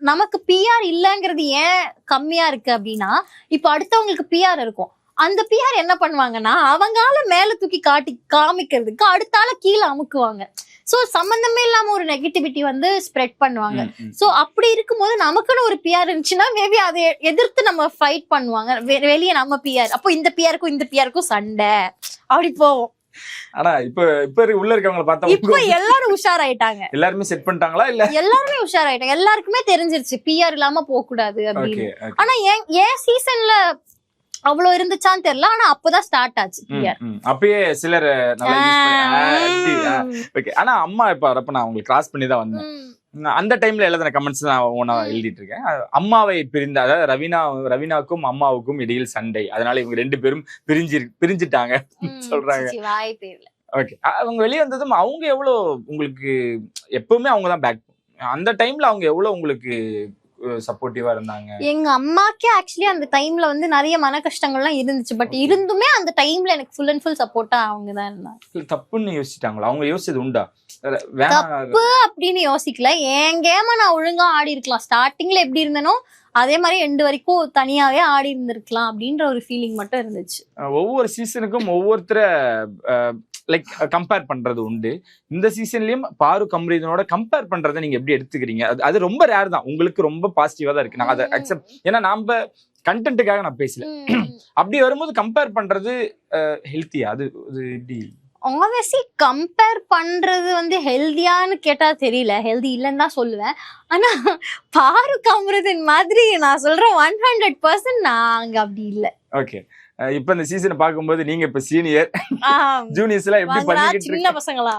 நமக்கு பிஆர் இல்லங்கிறது ஏன் கம்மியா இருக்கு அப்படின்னா, இப்போ அடுத்தவங்களுக்கு பிஆர் இருக்கும். அந்த பிஆர் என்ன பண்ணுவாங்கன்னா அவங்கால மேல தூக்கி காமிக்கிறதுக்கு அடுத்தால கீழே அமுக்குவாங்க. சோ சம்பந்தமே இல்லாம ஒரு நெகட்டிவிட்டி வந்து ஸ்ப்ரெட் பண்ணுவாங்க. சோ அப்படி இருக்கும்போது நமக்குன்னு ஒரு பிஆர் இருந்துச்சுன்னா மேபி அதை எதிர்த்து நம்ம ஃபைட் பண்ணுவாங்க. வெளியே நம்ம பிஆர், அப்போ இந்த பிஆருக்கும் சண்டை அப்படி போவோம். ஆனா இப்ப உள்ள இருக்கவங்க பார்த்தா இப்ப எல்லாரும் உஷாராயிட்டாங்க. எல்லாருமே செட் பண்ணிட்டாங்களா இல்ல எல்லாருமே உஷாராயிட்டாங்க. எல்லாருக்குமே தெரிஞ்சிருச்சு பிஆர் இல்லாம போக கூடாது அப்படின்னு. ஆனா ஏன் சீசன்ல அவ்வளவு இருந்துச்சான்னு தெரியல. ஆனா அப்பதான் ஸ்டார்ட் ஆச்சு பிஆர். அப்பயே சிலர் ஆனா அம்மா இப்ப வரப்ப நான் உங்களுக்கு கிராஸ் பண்ணி தான் வந்தேன். அந்த டைம்ல எழுதின கமெண்ட்ஸ் நான் ஓனா எழுதிட்டு இருக்கேன். அம்மாவை பிரிந்த, அதாவது ரவீனாவுக்கும் அம்மாவுக்கும் இடையில் சண்டை, அதனால இவங்க 2 பேரும் பிரிஞ்சுட்டாங்க சொல்றாங்க. ஓகே, அவங்க வெளியே வந்ததும் அவங்க எவ்வளவு உங்களுக்கு, எப்பவுமே அவங்கதான் பேக், அந்த டைம்ல அவங்க எவ்வளவு உங்களுக்கு சப்போர்ட்டிவா இருந்தாங்க? எங்க அம்மாக்கே ஆக்சுவலி அந்த டைம்ல வந்து நிறைய மன கஷ்டங்கள்லாம் இருந்துச்சு. பட் இருந்துமே அந்த டைம்ல எனக்கு ஃபுல் அண்ட் ஃபுல் சப்போர்ட்டா அவங்க தான் இருந்தாங்க. தப்புன்னு யோசிச்சிட்டாங்களா? அவங்க யோசிச்சது உண்டா? தப்பு அப்படின்னு யோசிக்கல. என் கேம நான் ஒழுங்கா ஆடி இருக்கலாம். ஸ்டார்டிங்ல எப்படி இருந்தனோ அதே மாதிரி எண்டு வரைக்கும் தனியாவே ஆடி இருந்திருக்கலாம் அப்படின்ற ஒரு ஃபீலிங் மட்டும் இருந்துச்சு. ஒவ்வொரு சீசனுக்கும் ஒவ்வொருத்தர லைக் கம்பேர் பண்றது உண்டு. இந்த சீசன்லயும் பாரு கம்ரீதனோட கம்பேர் பண்றதை நீங்க எப்படி எடுத்துக்கிறீங்க? அது ரொம்ப ரேர் தான், உங்களுக்கு ரொம்ப பாசிட்டிவா தான் இருக்கு. நான் அதை அக்செப்ட், ஏன்னா நாம கண்டென்ட்டுக்காக நான் பேசல. அப்படி வரும்போது கம்பேர் பண்றது ஹெல்த்தியா? அது எப்படி? ஆப்வியஸ்லி கம்பேர் பண்றது வந்து ஹெல்தியான்னு கேட்டா தெரியல, ஹெல்தி இல்லைன்னு தான் சொல்லுவேன். ஆனா பாரு கம்ரீதன் மாதிரி நான் சொல்றேன் 100% நான் அங்க அப்படி இல்லை. ஓகே, இப்ப இந்த சீசனை பார்க்கும்போது நீங்க இப்ப சீனியர், ஜூனியர்ஸ் எல்லாம் எப்படி பண்ணிட்டு சின்ன பசங்களா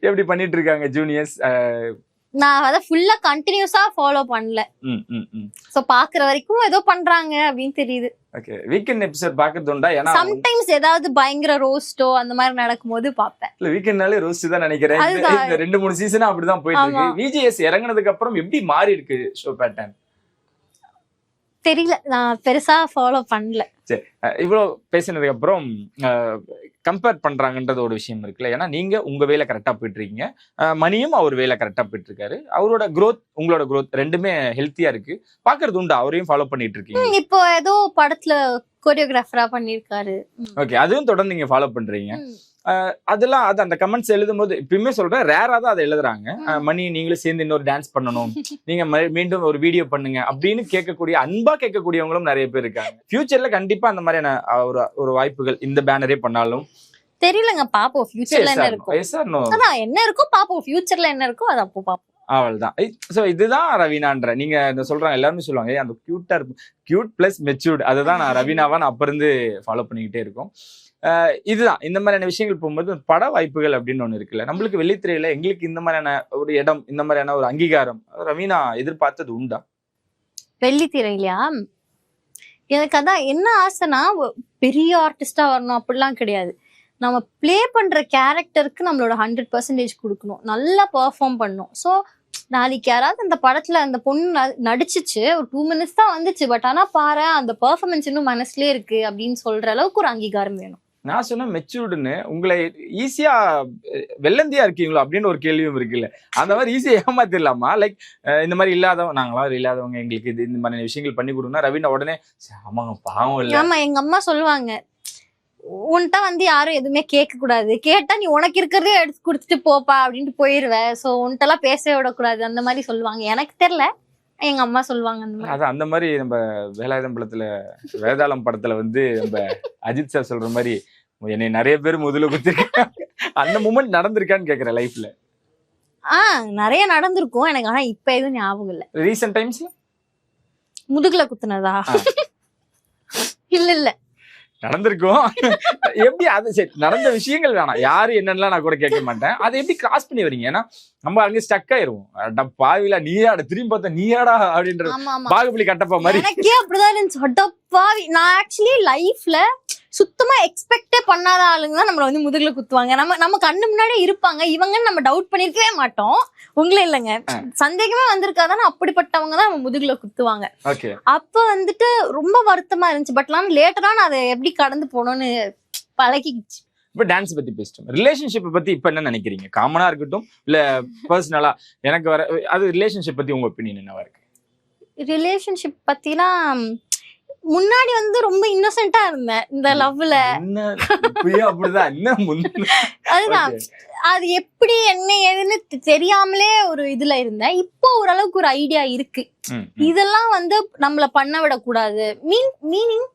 எப்படி பண்ணிட்டு இருக்காங்க ஜூனியர்ஸ்? நான் அத ஃபுல்லா கண்டினியூஸா ஃபாலோ பண்ணல. சோ பாக்குற வரைக்கும் ஏதோ பண்றாங்க அப்படின்னு தெரியுது. ஓகே, வீக்கெண்ட் எபிசோட் பாக்குறது உண்டா? ஏன்னா சம்டைம்ஸ் ஏதாவது பயங்கர ரோஸ்டோ அந்த மாதிரி நடக்கும்போது பாப்பேன். இல்ல வீக்கெண்ட்னாலே ரோஸ்ட் தான் நினைக்கிறேன். இந்த 2-3 சீசனா அப்படிதான் போயிட்டு இருக்கு. விஜிஎஸ் இறங்குனதுக்கு அப்புறம் எப்படி மாறி இருக்கு ஷோ பேட்டர்ன்? தெரியல, நான் பெருசா ஃபாலோ பண்ணல. சரி, இவ்வளவு பேசினதுக்கு அப்புறம் கம்பேர் பண்றாங்கன்றது ஒரு விஷயம் இருக்குல்ல. ஏன்னா நீங்க உங்க வேலை கரெக்டா போயிட்டு இருக்கீங்க, மணியும் அவர் வேலை கரெக்டா போயிட்டு இருக்காரு. அவரோட growth உங்களோட growth ரெண்டுமே ஹெல்த்தியா இருக்கு, பாக்குறது உண்டு. அவரையும் ஃபாலோ பண்ணிட்டு இருக்கீங்க. இப்போ ஏதோ படத்துல கோரியோகிராஃபரா பண்ணிருக்காரு. ஓகே, அதுவும் தொடர்ந்து நீங்க ஃபாலோ பண்றீங்க. அதெல்லாம் அது அந்த கமெண்ட்ஸ் எழுதும் போது இப்பயுமே சொல்றேன், ரேரா தான் அதை எழுதுறாங்க. மணி நீங்களும் சேர்ந்து இன்னொரு டான்ஸ் பண்ணணும், நீங்க மீண்டும் ஒரு வீடியோ பண்ணுங்க அப்படின்னு கேட்கக்கூடிய, அன்பா கேட்கக்கூடியவங்களும் நிறைய பேர் இருக்காங்க. ஃபியூச்சர்ல கண்டிப்பா அந்த மாதிரியான ஒரு வாய்ப்புகள் இந்த பேனரே பண்ணாலும் தெரியலங்க, பாப்போம் ஃபியூச்சர்ல என்ன இருக்கும். அதான் என்ன இருக்கும் பாப்போம், ஃபியூச்சர்ல என்ன இருக்கும் அது அப்போ பாப்போம். அவள்தான். சோ இதுதான் ரவீனான்ற நீங்க சொல்றாங்க, எல்லாருமே சொல்லுவாங்க அந்த கியூட்டா இருக்கும், கியூட் பிளஸ் மெச்சூர்ட். அதுதான் நான் ரவீனாவா நான் அப்ப இருந்து ஃபாலோ பண்ணிக்கிட்டே இருக்கோம். இதுதான் இந்த மாதிரியான விஷயங்கள் போகும்போது பட வாய்ப்புகள் அப்படின்னு ஒண்ணு இருக்குல்ல, நம்மளுக்கு வெள்ளித்திரையில எங்களுக்கு இந்த மாதிரியான ஒரு இடம், இந்த மாதிரியான ஒரு அங்கீகாரம் ரவீனா எதிர்பார்த்தது உண்டா? வெள்ளித்திரையிலயா? எனக்கு அதான் என்ன ஆசைனா பெரிய ஆர்டிஸ்டா வரணும் அப்படிலாம் கிடையாது. நம்ம பிளே பண்ற கேரக்டருக்கு நம்மளோட 100% கொடுக்கணும், நல்லா பெர்ஃபார்ம் பண்ணணும். ஸோ நாளைக்கு யாராவது அந்த படத்துல அந்த பொண்ணு நடிச்சிச்சு, ஒரு 2 minutes தான் வந்துச்சு, பட் ஆனா பாரு அந்த பெர்ஃபார்மன்ஸ் இன்னும் மனசுலயே இருக்கு அப்படின்னு சொல்ற அளவுக்கு ஒரு அங்கீகாரம் வேணும். நான் சொன்ன மெச்சூர்டுன்னு உங்களை ஈஸியா வெள்ளந்தியா இருக்கீங்களோ அப்படின்னு ஒரு கேள்வியும் இருக்குல்ல. அந்த மாதிரி ஈஸியா ஏமாத்திடலாமா? லைக் இந்த மாதிரி நாங்களா இல்லாதவங்க எங்களுக்கு இது இந்த மாதிரி விஷயங்கள் பண்ணி கொடுங்கன்னா ரவீனா உடனே ஆமாங்க பாவம் இல்ல. ஆமா, எங்க அம்மா சொல்லுவாங்க, உன்கிட்ட வந்து யாரும் எதுவுமே கேட்க கூடாது, கேட்டா நீ உனக்கு இருக்கிறதே எடுத்து கொடுத்துட்டு போப்பா அப்படின்ட்டு போயிருவ, சோ உன்கிட்ட எல்லாம் பேசவே விடக்கூடாது அந்த மாதிரி சொல்லுவாங்க. எனக்கு தெரியல, எங்க அம்மா சொல்லுவாங்க அந்த மாதிரி. அதான் அந்த மாதிரி நம்ம வேலாயுதம் படத்துல வேதாளம் படத்துல வந்து நம்ம அஜித் சார் சொல்ற மாதிரி என்னை நிறைய பேர் முதல்ல குத்திருக்காங்க. அந்த மூமெண்ட் நடந்திருக்கான்னு கேக்குறேன் லைஃப்ல. நிறைய நடந்திருக்கும் எனக்கு, ஆனா இப்ப எதுவும் ஞாபகம் இல்ல. ரீசெண்ட் டைம்ஸ்ல முதுகுல குத்துனதா? இல்ல நடந்திருக்கும். எப்படி அது சரி, நடந்த விஷயங்கள் வேணாம், யாரு என்னன்னா நான் கூட கேட்க மாட்டேன். அதை எப்படி கிராஸ் பண்ணி வரீங்க? ஏன்னா நம்ம அங்க ஸ்டக் ஆயிருவோம். பாவில நீயாட திரும்பி பார்த்தா நீயாடா அப்படின்ற பாகுபலி கட்டப்பா மாதிரி எனக்கே அப்படிதான் இருந்துச்சு. நான் ஆக்சுவலி லைஃப்ல சுத்தமா எக்ஸ்பெக்டே பண்ணாத ஆளுங்க தான் நம்மள வந்து முதுகுல குத்துவாங்க. நம்ம கண்ணு முன்னாடியே இருப்பாங்க, இவங்கன்னு நம்ம டவுட் பண்ணிருக்கவே மாட்டோம். உங்களே இல்லைங்க, சந்தேகமே வந்திருக்காதானே, அப்படிப்பட்டவங்க தான் நம்ம முதுகுல குத்துவாங்க. அப்ப வந்துட்டு ரொம்ப வருத்தமா இருந்துச்சு. பட் லேட்டரா நான் அதை எப்படி கடந்து போனோம்னு பழகிச்சு. இப்ப டான்ஸ் பத்தி பேசிட்டோம். ரிலேஷன்ஷிப் பத்தி இப்ப என்ன நினைக்கிறீங்க? காமனா இருக்கட்டும் இல்ல பர்சனலா எனக்கு வர அது ரிலேஷன்ஷிப் பத்தி உங்க ஒப்பீனியன் என்னவா இருக்கு? ரிலேஷன்ஷிப் பத்திலாம் முன்னாடி வந்து ரொம்ப இன்னோசென்ட்டா இருந்தேன் இந்த லவ்ல. அப்படிதான் அதுதான், அது எப்படி என்ன ஏதுன்னு தெரியாமலே ஒரு இதுல இருந்தேன். இப்போ ஓரளவுக்கு ஒரு ஐடியா இருக்கு. இதெல்லாம் வந்து நம்மள பண்ண விடக்கூடாது, மீனிங்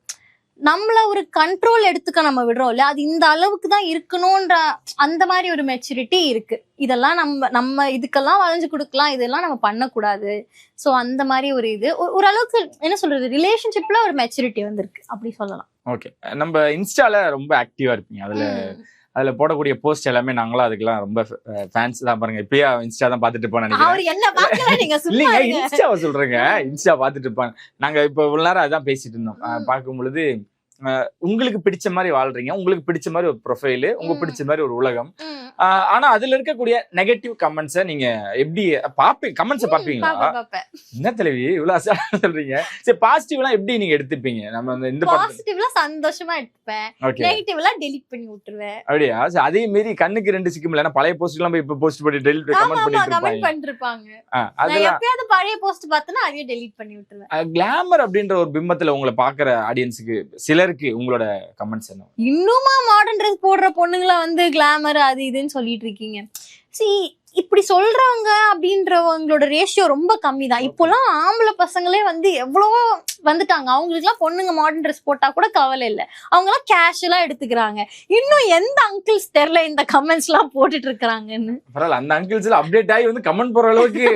நம்மள ஒரு கண்ட்ரோல் எடுத்துக்க நம்ம விடுறோம் இல்ல, அது இந்த அளவுக்கு தான் இருக்கணும்ன்ற அந்த மாதிரி ஒரு மெச்சூரிட்டி இருக்கு. இதெல்லாம் நம்ம இதுக்கெல்லாம் வளைஞ்சு கொடுக்கலாம், இதெல்லாம் நம்ம பண்ணக்கூடாது. சோ அந்த மாதிரி ஒரு இது ஓரளவுக்கு என்ன சொல்றது, ரிலேஷன்ஷிப்ல ஒரு மெச்சூரிட்டி வந்திருக்கு அப்படி சொல்லலாம். ஓகே, நம்ம இன்ஸ்டால ரொம்ப ஆக்டிவா இருப்பீங்க. அதுல போடக்கூடிய போஸ்ட் எல்லாமே நாங்களாம் அதுக்கெல்லாம் ரொம்ப ஃபேன்ஸ் தான். பாருங்க, இப்பயே இன்ஸ்டா தான் பாத்துட்டு இருப்போம் இல்லைங்க, இன்ஸ்டாவை சொல்றேங்க, இன்ஸ்டா பாத்துட்டு இருப்பாங்க. நாங்க இப்ப இவ்வளவு நேரம் அதான் பேசிட்டு இருந்தோம். பார்க்கும் பொழுது உங்களுக்கு பிடிச்ச மாதிரி வாழ்றீங்க, உங்களுக்கு பிடிச்ச மாதிரி ஒரு ப்ரொஃபைலு, உங்களுக்கு பிடிச்ச மாதிரி ஒரு உலகம். ஆனா அதுல இருக்கக்கூடிய நெகட்டிவ் கமெண்ட்ஸை நீங்க எப்படி பாப்பீங்க? கமெண்ட்ஸை பாப்பீங்களா? என்ன தலைவி இவ்வளவு அசால்ட்டா சொல்றீங்க? சரி, பாசிட்டிவ்லாம் எப்படி நீங்க எடுத்துப்பீங்க? நம்ம இந்த பாசிட்டிவ்ல சந்தோஷமா எடுத்துப்பேன், நெகட்டிவ்ல டெலீட் பண்ணி விட்டுருவேன். அப்படியா? அதே மாதிரி கண்ணுக்கு ரெண்டு சிக்கும் இல்ல, பழைய போஸ்ட் எல்லாம் இப்ப போஸ்ட் பண்ணி டெலீட் கமெண்ட் பண்ணிருப்பாங்க. நான் எப்பயாவது பழைய போஸ்ட் பார்த்தனா அதையே டெலீட் பண்ணி விட்டுருவேன். கிளாமர் அப்படின்ற ஒரு பிம்பத்துல உங்களை பாக்குற ஆடியன்ஸுக்கு சிலருக்கு உங்களோட கமெண்ட்ஸ் என்ன? இன்னுமா மாடர்ன் ட்ரெஸ் போடுற பொண்ணுங்களை வந்து கிளாமர் அது இதுன்னு சொல்லிட்டு இருக்கீங்க. இப்படி சொல்றவங்க அப்படின்றவங்களோட ரேஷியோ ரொம்ப கம்மி தான். இப்போலாம் ஆம்பளை பசங்களே வந்து எவ்வளவோ வந்துட்டாங்க. அவங்களுக்கு எல்லாம் பொண்ணுங்க மாடர்ன் ட்ரெஸ் போட்டா கூட கவலை இல்லை, அவங்க எல்லாம் கேஷுவலா எடுத்துக்கிறாங்க. இன்னும் எந்த அங்கிள்ஸ் தெரியல இந்த கமெண்ட்ஸ் எல்லாம் போட்டுட்டு இருக்காங்கன்னு. பரவாயில்ல, அந்த அங்கிள்ஸ் எல்லாம் அப்டேட் ஆகி வந்து கமெண்ட் போற அளவுக்கு.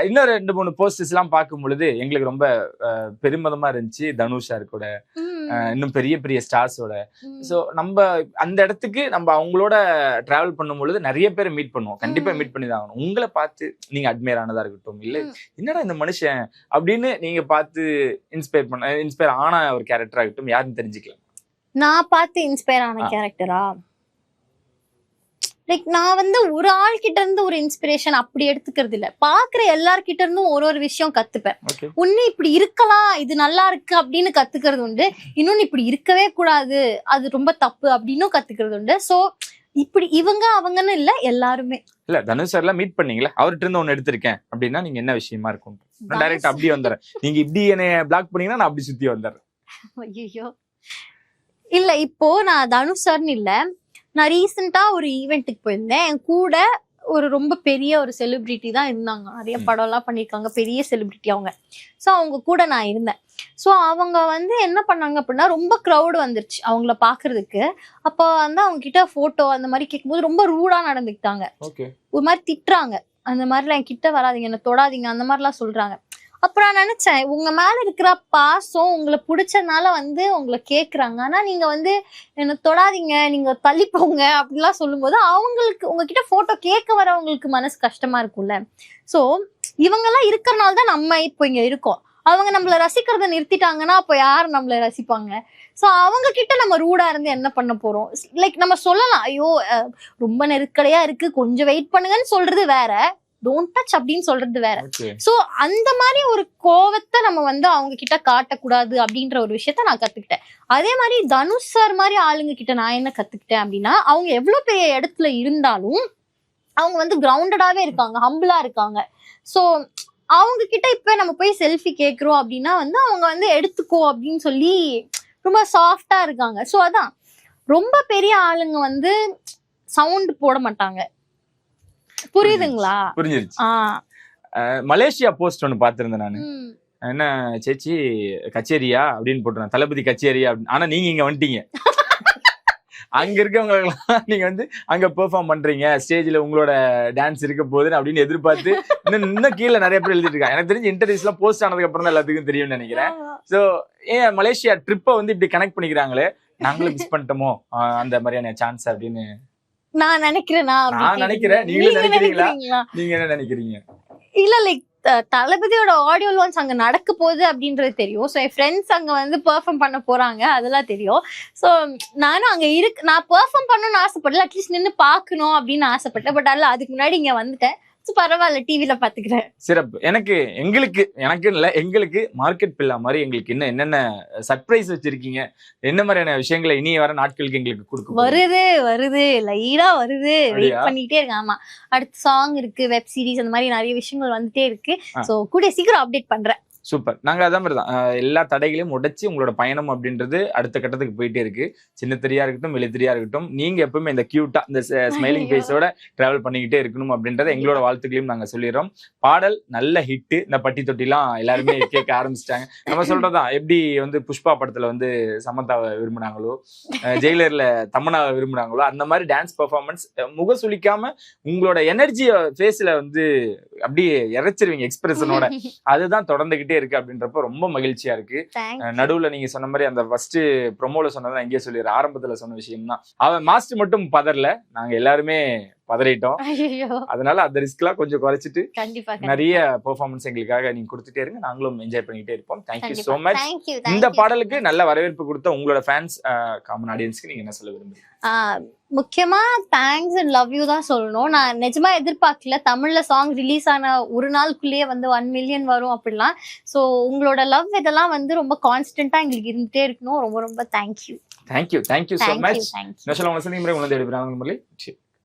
இன்னும் 2-3 போஸ்டர்ஸ் எல்லாம் பார்க்கும் பொழுது எங்களுக்கு ரொம்ப பெருமிதமா இருந்துச்சு. தனுஷா கூட இன்னும் பெரிய பெரிய ஸ்டார்ஸோட. சோ நம்ம அந்த இடத்துக்கு நம்ம அவங்களோட டிராவல் பண்ணும் பொழுது நிறைய பேரை மீட் பண்ணுவோம். கண்டிப்பா மீட் பண்ணி தான் ஆகணும். உங்களை பார்த்து நீங்க அட்மையர் ஆனதா இருக்கட்டும், இல்ல என்னடா இந்த மனுஷன் அப்படின்னு நீங்க பார்த்து இன்ஸ்பயர் ஆன ஒரு கேரக்டர் ஆகட்டும், யாருன்னு தெரிஞ்சுக்கலாம். நான் பார்த்து இன்ஸ்பயர் ஆன கேரக்டரா, லைக் நான் வந்து ஒரு ஆள் கிட்ட இருந்து ஒரு இன்ஸ்பிரேஷன் அப்படி எடுத்துக்கிறது இல்ல, பாக்குற எல்லார்கிட்ட இருந்தும் ஒரு விஷயம் கத்துப்பேன். ஒண்ணு இப்படி இருக்கலாம், இது நல்லா இருக்கு அப்படின்னு கத்துக்கிறது உண்டு. இன்னொன்னு இப்படி இருக்கவே கூடாது, அது ரொம்ப தப்பு அப்படின்னு கத்துக்கிறது உண்டு. சோ இப்படி இவங்க அவங்கன்னு இல்ல, எல்லாருமே. இல்ல தனுஷ் சார் எல்லாம் மீட் பண்ணீங்களா? அவர்கிட்ட இருந்து ஒண்ணு எடுத்திருக்கேன் அப்படின்னா நீங்க என்ன விஷயமா இருக்கும்? நான் டைரக்ட் அப்படி வந்துடுறேன், நீங்க இப்படி என்னைய பிளாக் பண்ணீங்கன்னா நான் அப்படி சுத்தி வந்துடுறேன். ஐயோ இல்ல, இப்போ நான் தனுஷ் சார்னு இல்ல, நான் ரீசெண்டா ஒரு ஈவெண்ட்டுக்கு போயிருந்தேன். என் கூட ஒரு ரொம்ப பெரிய ஒரு செலிபிரிட்டி தான் இருந்தாங்க, நிறைய படம் எல்லாம் பண்ணியிருக்காங்க, பெரிய செலிபிரிட்டி அவங்க. ஸோ அவங்க கூட நான் இருந்தேன். ஸோ அவங்க வந்து என்ன பண்ணாங்க அப்படின்னா, ரொம்ப க்ரௌடு வந்துருச்சு அவங்கள பாக்குறதுக்கு. அப்போ வந்து அவங்க கிட்ட போட்டோ அந்த மாதிரி கேட்கும்போது ரொம்ப ரூடா நடந்துக்கிட்டாங்க, ஒரு மாதிரி திட்டுறாங்க. அந்த மாதிரிலாம் என் கிட்ட வராதிங்க, என்ன தொடாதீங்க, அந்த மாதிரிலாம் சொல்றாங்க. அப்புறம் நான் நினைச்சேன், உங்க மேல இருக்கிற பாசம் உங்களை பிடிச்சதுனால வந்து உங்களை கேக்குறாங்க, ஆனா நீங்க வந்து என்ன தொடாதீங்க, நீங்க தள்ளி போங்க அப்படிலாம் சொல்லும் போது அவங்களுக்கு உங்ககிட்ட போட்டோ கேட்க வரவங்களுக்கு மனசு கஷ்டமா இருக்கும்ல. சோ இவங்கெல்லாம் இருக்கிறனால தான் நம்ம இப்போ இங்க இருக்கோம். அவங்க நம்மள ரசிக்கிறத நிறுத்திட்டாங்கன்னா அப்போ யார் நம்மள ரசிப்பாங்க? சோ அவங்க கிட்ட நம்ம ரூடா இருந்து என்ன பண்ண போறோம்? லைக் நம்ம சொல்லலாம், ஐயோ ரொம்ப நெருக்கடியா இருக்கு, கொஞ்சம் வெயிட் பண்ணுங்கன்னு சொல்றது வேற. டோன்ட் டச் அப்படின்னு சொல்றது வேற. ஓகே சோ அந்த மாதிரி ஒரு கோவத்தை நம்ம வந்து அவங்க கிட்ட காட்டக்கூடாது அப்படின்ற ஒரு விஷயத்த நான் கத்துக்கிட்டேன். அதே மாதிரி தனுஷ் சார் மாதிரி ஆளுங்க கிட்ட நான் என்ன கத்துக்கிட்டேன் அப்படின்னா, அவங்க எவ்வளவு பெரிய இடத்துல இருந்தாலும் அவங்க வந்து கிரவுண்டடாவே இருக்காங்க, ஹம்பிளா இருக்காங்க. சோ அவங்க கிட்ட இப்ப நம்ம போய் செல்ஃபி கேக்குறோம் அப்படின்னா வந்து அவங்க வந்து எடுத்துக்கோ அப்படின்னு சொல்லி ரொம்ப சாஃப்டா இருக்காங்க. சோ அதான் ரொம்ப பெரிய ஆளுங்க வந்து சவுண்ட் போட மாட்டாங்க. புரியுதுங்களா? புரிஞ்சிருச்சு. ஆஹ் மலேசியா போஸ்ட் ஒன்று பார்த்திருந்தேன் நான். உம் என்ன சேச்சி கச்சேரியா அப்படின்னு போட்டுருந்தேன், தளபதி கச்சேரியா அப்படின்னு. ஆனா நீங்க இங்க வந்துட்டீங்க. அங்க இருக்கவங்க நீங்க வந்து அங்க பெர்ஃபார்ம் பண்றீங்க, ஸ்டேஜ்ல உங்களோட டான்ஸ் இருக்க போகுதுன்னு அப்படின்னு எதிர்பார்த்து இன்னும் கீழே நிறைய பேர் எழுதிட்டு இருக்காங்க. எனக்கு தெரிஞ்சு இன்டர்வியூஸ்ல போஸ்ட் ஆனதுக்கு அப்புறம் தான் எல்லாத்துக்கும் தெரியும்னு நினைக்கிறேன். சோ ஏன் மலேசியா ட்ரிப்பை வந்து இப்படி கனெக்ட் பண்ணிக்கிறாங்களே, நாங்களும் மிஸ் பண்ணிட்டோமோ அந்த மாதிரியான சான்ஸ் அப்படின்னு நான் நினைக்கிறேனா? நான் நினைக்கிறேன். நீங்களும் நினைக்கிறீங்களா? நீங்க என்ன நினைக்கிறீங்க? இல்ல லைக் தளபதியோட ஆடியோ லான்ச் அங்க நடக்க போகுது அப்படின்றது தெரியும். ஸோ என் ஃப்ரெண்ட்ஸ் அங்க வந்து பெர்ஃபார்ம் பண்ண போறாங்க, அதெல்லாம் தெரியும். ஸோ நானும் அங்க நான் பெர்ஃபார்ம் பண்ணணும்னு ஆசைப்படல, அட்லீஸ்ட் நின்று பார்க்கணும் அப்படின்னு ஆசைப்பட்டேன். பட் அதில் அதுக்கு முன்னாடி இங்க வந்துட்டேன். ஸோ பரவாயில்ல, டிவில பாத்துக்கிறேன். சிறப்பு. எனக்கு இல்ல, எங்களுக்கு மார்க்கெட் பில்லா மாதிரி எங்களுக்கு என்னென்ன சர்ப்ரைஸ் வச்சிருக்கீங்க, என்ன மாதிரியான விஷயங்களை இனி வர நாட்களுக்கு எங்களுக்கு கொடுக்க வருது லைடா வருது. வெயிட் பண்ணிட்டே இருக்கேன். ஆமா, அடுத்த சாங் இருக்கு, வெப் சீரிஸ், அந்த மாதிரி நிறைய விஷயங்கள் வந்துட்டே இருக்கு. சோ கூடிய சீக்கிரம் அப்டேட் பண்றேன். சூப்பர். நாங்க அதே மாதிரி தான் எல்லா தடைகளையும் உடைச்சு உங்களோட பயணம் அப்படின்றது அடுத்த கட்டத்துக்கு போயிட்டே இருக்கு. சின்ன திரையா இருக்கட்டும், வெளித்திரியா இருக்கட்டும், நீங்க எப்பவுமே இந்த கியூட்டா இந்த ஸ்மைலிங் ஃபேஸோட டிராவல் பண்ணிக்கிட்டே இருக்கணும் அப்படின்றத எங்களோட வாழ்த்துக்களையும் நாங்க சொல்லிடுறோம். பாடல் நல்ல ஹிட். இந்த பட்டி தொட்டிலாம் எல்லாருமே கேட்க ஆரம்பிச்சிட்டாங்க. நம்ம சொல்றதான், எப்படி வந்து புஷ்பா படத்துல வந்து சமந்தாவை விரும்பினாங்களோ, ஜெயிலர்ல தமன்னாவை விரும்பினாங்களோ, அந்த மாதிரி டான்ஸ் பெர்ஃபார்மன்ஸ் முக சுளிக்காம உங்களோட எனர்ஜியை ஃபேஸ்ல வந்து அப்படியே இறைச்சிருவீங்க எக்ஸ்பிரஷனோட. அதுதான் தொடர்ந்துகிட்டே இருக்கு அப்படின்றப்ப ரொம்ப மகிழ்ச்சியா இருக்கு. நடுவுல நீங்க சொன்ன மாதிரி அந்த ஃபர்ஸ்ட் ப்ரோமோல சொன்னதான் எங்கேயே சொல்லிடுறேன், ஆரம்பத்துல சொன்ன விஷயம் தான். அவன் மாஸ்டர் மட்டும் பதறல, நாங்க எல்லாருமே பதறிட்டோம். அதனால அந்த ரிஸ்க்லாம் கொஞ்சம் குறைச்சிட்டு நிறைய பெர்ஃபார்மன்ஸ் எங்களுக்காக நீங்க கொடுத்துட்டே இருங்க, நாங்களும் என்ஜாய் பண்ணிட்டே இருப்போம். Thank you so much. இந்த பாடலுக்கு நல்ல வரவேற்பு கொடுத்த உங்களோட ஃபேன்ஸ் காமன் ஆடியன்ஸ்க்கு நீங்க என்ன சொல்ல விரும்புறீங்க? முக்கியமா தேங்க்ஸ் அண்ட் லவ் யூ தான் சொல்லணும். நான் நிஜமா எதிர்பார்க்கல தமிழ்ல சாங் ரிலீஸ் ஆன ஒரு நாளுக்குள்ளேயே வந்து 1 மில்லியன் வரும் அப்படிலாம். ஸோ உங்களோட லவ் இதெல்லாம் வந்து ரொம்ப கான்ஸ்டன்டா எங்களுக்கு இருந்துட்டே இருக்கணும். ரொம்ப ரொம்ப thank you. Thank you so much. National